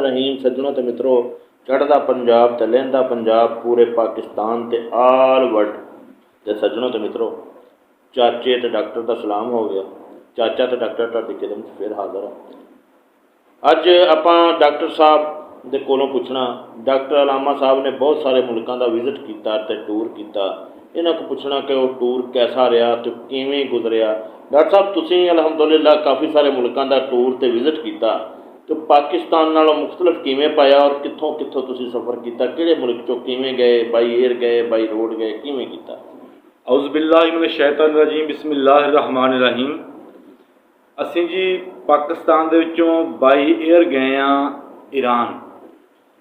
रहीम सज्जनों तो मित्रों, चढ़दा पंजाब तो लहंदा पंजाब पूरे पाकिस्तान ते आल वर्ल्ड ते सज्जनों तो मित्रों, चाचे तो डॉक्टर का सलाम हो गया। चाचा तो डॉक्टर तुहाडी कदम च फिर हाज़र है। अज आपां डॉक्टर साहब दे कोलों पुछना, डॉक्टर अलामा साहब ने बहुत सारे मुल्कों का विजिट किया ते टूर किया। इन्हां को पुछना कि वो टूर कैसा रहा तो किवें गुजरिया। डॉक्टर साहब तुसीं अलहमदुलिल्लाह काफ़ी सारे मुल्कों का टूर ते विजिट किया, तो पाकिस्तान नालों मुख्तलिफ किवें पाया और कित्थों कित्थों तुसीं सफ़र किया, किहड़े मुल्क चों किवें गए, बाई एयर गए, बाई रोड गए, किवें कीता? औज़ुबिल्लाहि मिनश शैतानिर रजीम, बिस्मिल्लाहिर रहमानिर रहीम। असीं जी पाकिस्तान दे विचों बाई एयर गए ईरान,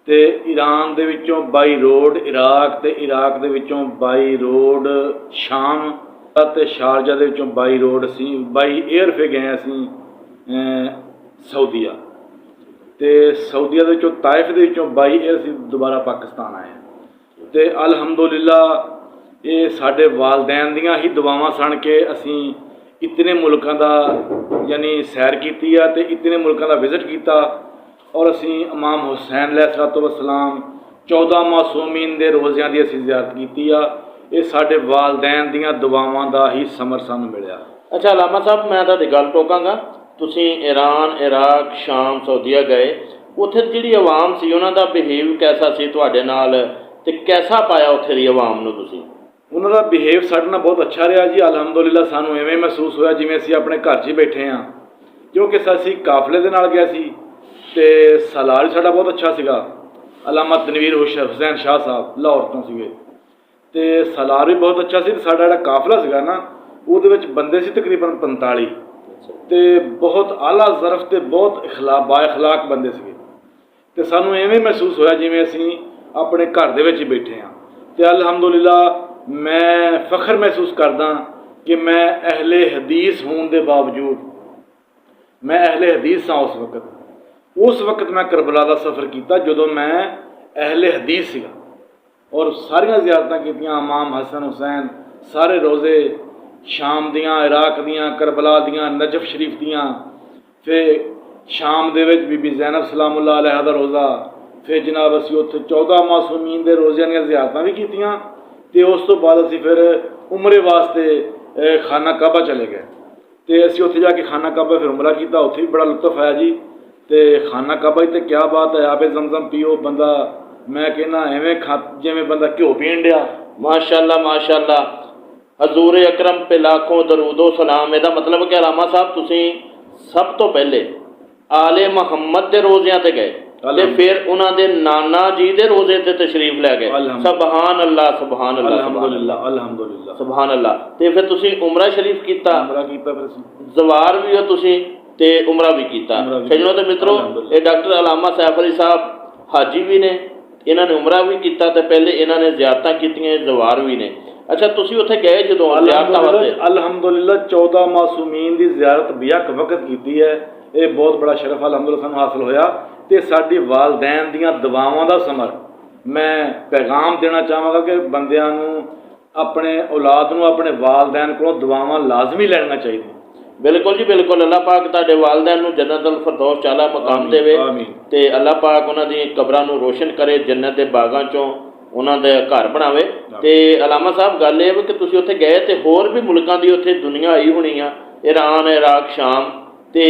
ते ईरान दे विचों बाई रोड इराक, ते इराक दे विचों बाई रोड शाम, ते शारजा दे विचों बाई रोड असीं बाई एयर फिर गए असीं सऊदीआ, ते सऊदीआ दे विचों ताइफ दे विचों बाई एयर असीं दोबारा पाकिस्तान आए। ते अलहमदुलिल्लाह ये साढ़े वालदैन दियां ही दुआवां सन कि असीं इतने मुल्कों का यानी सैर की ते इतने मुल्कों का विजिट किया, और असीं इमाम हुसैन अलैहिस्सलाम 14 मासूमीन दे रोज़ियां दी असीं ज़ियारत की। ये साढ़े वालदैन दियां दुआवां दा ही समर सानूं मिलिया। अच्छा अलामा साहब, मैं तुहाडी गल टोकांगा। तुसीं ईरान, इराक, शाम, सऊदीआ गए, उत्थे जिहड़ी आवाम सी उन्हां दा बिहेव कैसा सी तुहाडे नाल, ते कैसा पाया उत्थे दी आवाम नूं तुसीं? उन्होंने बिहेव साढ़े नाल बहुत अच्छा रहा जी। अलहमदुलिल्लाह सानूं इवें महसूस होया जिवें असीं अपने घर 'च ही बैठे हाँ, क्योंकि असीं काफले दे नाल गए सी ते सालार साडा बहुत अच्छा सीगा। अलामा तनवीर हुसैन शाह साहब लाहौर तो सीगे, ते सालार भी बहुत अच्छा सी। साडा जिहड़ा काफला सीगा ना, उहदे विच बंदे सी तकरीबन 45, ते बहुत आला ज़रफ ते बहुत बाइखलाक बंदे सीगे। ते सानूं इवें महसूस होया जिवें असीं अपने घर दे विच ही बैठे हाँ। ते अलहमदुलिल्लाह मैं फ़ख्र महसूस करदा कि मैं अहले हदीस होने के बावजूद मैं अहले हदीस हाँ। उस वक्त मैं करबला का सफ़र किया जो मैं अहले हदीस सीगा, और सारिया ज़ियारतां कीतियां। इमाम हसन हुसैन सारे रोज़े शाम दियां, इराक दियां, करबला दियां, नजफ शरीफ दियां, फिर शाम दे विच बीबी ज़ैनब सलामुल्लाह अलैहा दा रोज़ा, फिर जनाब असीं उत्थे 14 मासूमीन दे रोज़ियां दियां ज़ियारतां भी कीतियां। ते उस तो बाद असीं फिर उमरे वास्ते खाना काबा चले गए, तो असीं उत्थे जाके खाना काबा फिर उमरा किया। उत्थे भी बड़ा लुत्फ आया जी। तो खाना काबा तो क्या बात है, आपे जमजम पियो बंदा, मैं कहना एवें खा जिवें बंदा घ्यो पीन दिया। माशाअल्लाह माशाअल्लाह, हजूर अकरम पे लाखों दरूदो सलाम। इहदा मतलब कि अलामा साहब तुसीं सब तो पहले आले मुहम्मद दे रोज़ियां ते गए, ते फिर उन्हां दे नाना जी दे रोज़े ते तशरीफ लै गए। सुभान अल्लाह सुभान अल्लाह अल्हम्दुलिल्लाह अल्हम्दुलिल्लाह सुभान अल्लाह। ते फिर तुसीं उमरा शरीफ कीता, फिर जवार भी हो तुसीं ते उमरा भी कीता। सज्जनों ते मित्रों, ये डॉक्टर अलामा सैफ अली साहब हाजी भी ने, इन्हां ने उमरा भी किया, तो पहले इन्हां ने ज़ियारतां कीतियां, जवार भी ने। अच्छा तुसीं उत्थे गए जदों ज़ियारतां वास्ते? अलहमदुलिल्लाह 14 मासूमीन की ज़ियारत बेहक वक्त की है। ये बहुत बड़ा शरफ अलहमदुलिल्लाह सानूं हासिल होया, ते साडी वालदैन दियां दुआवां दा समर। मैं पैगाम देना चाहांगा कि बंदियां नूं अपने औलाद नूं अपने वालदैन कोलों दुआवां लाजमी लैणियां चाहीदियां। बिल्कुल जी बिल्कुल। अल्लाह पाक तुहाडे वालदैन नूं जन्नतुल फिरदौस आला मकाम देवे, ते अल्लाह पाक उन्हां दी कबरां नूं रोशन करे, जन्नत दे बागां चों उन्हां दे घर बनावे। ते अलामा साहब गल ये कि तुसीं उत्थे गए ते होर भी मुल्कां दी उत्थे दुनिया आई होनी आ, ईरान, इराक, शाम, ते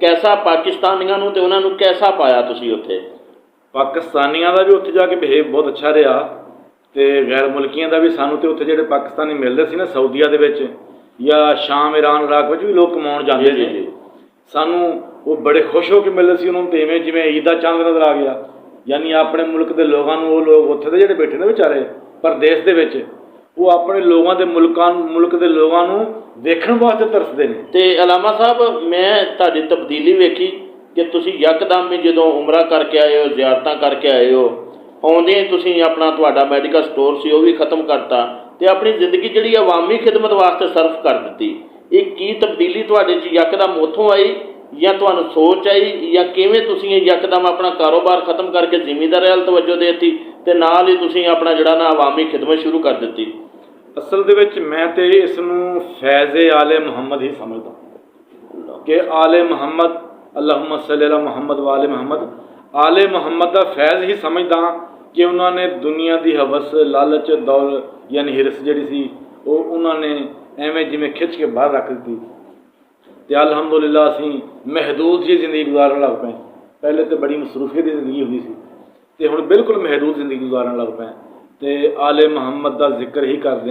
कैसा पाकिस्तानियां नूं ते उन्हां नूं कैसा पाया तुसीं उत्थे? पाकिस्तानियां दा भी उत्थे जाके बिहेव बहुत अच्छा रहा, ते गैर मुल्कियां दा भी। सानूं ते उत्थे जिहड़े पाकिस्तानी मिलदे सी ना सऊदीआ दे विच या शाम, ईरान, इराक विच भी लोग कमाउण जांदे ने, सानूं वो बड़े खुश होकर मिलदे सी। उन्होंने तो इवें जिवें ईद दा चंद नज़र आ गया, यानी अपने मुल्क के लोगों को, वो लोग उत्थे दे जिहड़े बैठे ने बेचारे परदेस दे विच, वो अपने लोगों के मुल्क के लोगों को देखण वास्ते तरसदे ने। ते अलामा साहब मैं तुहाडी तब्दीली वेखी कि तुसीं यकदम ही जदों उमरा करके आए हो, ज़ियारतां करके आए हो, आउंदे ही तुसीं अपना तुहाडा मैडिकल स्टोर सी वो भी खत्म करता, ते अपनी जिंदगी जिहड़ी अवामी खिदमत वास्ते सर्फ कर दित्ती। ये की तब्दीली तुहाडे च यकदम उत्थों आई, या तुहानूं सोच आई, या किवें तुसीं यकदम अपना कारोबार खत्म करके जिमींदारी वाल तवज्जो देती, ते नाल ही तुसीं अपना जिहड़ा ना अवामी खिदमत शुरू कर दित्ती? असल दे विच मैं ते इसनूं फैज़े आले मुहम्मद ही समझदा कि आले मुहम्मद, अल्लाहुम्मा सल्ली अला मुहम्मद व आले मुहम्मद, ਆਲੇ ਮੁਹੰਮਦ ਦਾ ਫੈਜ਼ ਹੀ ਸਮਝਦਾ ਕਿ ਉਹਨਾਂ ਨੇ ਦੁਨੀਆ ਦੀ ਹਵਸ, ਲਾਲਚ, ਦੌਲ ਯਾਨੀ ਹਿਰਸ ਜਿਹੜੀ ਸੀ ਉਹ ਉਹਨਾਂ ਨੇ ਐਵੇਂ ਜਿਵੇਂ ਖਿੱਚ ਕੇ ਬਾਹਰ ਰੱਖ ਦਿੱਤੀ ਤੇ ਅਲਹਮਦੁਲਿਲਾ ਅਸੀਂ ਮਹਿਦੂਦ ਜਿਹੀ ਜ਼ਿੰਦਗੀ ਗੁਜ਼ਾਰਨ ਲੱਗ ਪਏ। ਪਹਿਲੇ ਤਾਂ ਬੜੀ ਮਸਰੂਫੀਅਤ ਦੀ ਜ਼ਿੰਦਗੀ ਹੁੰਦੀ ਸੀ ਤੇ ਹੁਣ ਬਿਲਕੁਲ ਮਹਿਦੂਦ ਜ਼ਿੰਦਗੀ ਗੁਜ਼ਾਰਨ ਲੱਗ ਪਏ ਤੇ ਆਲੇ ਮੁਹੰਮਦ ਦਾ ਜ਼ਿਕਰ ਹੀ ਕਰਦੇ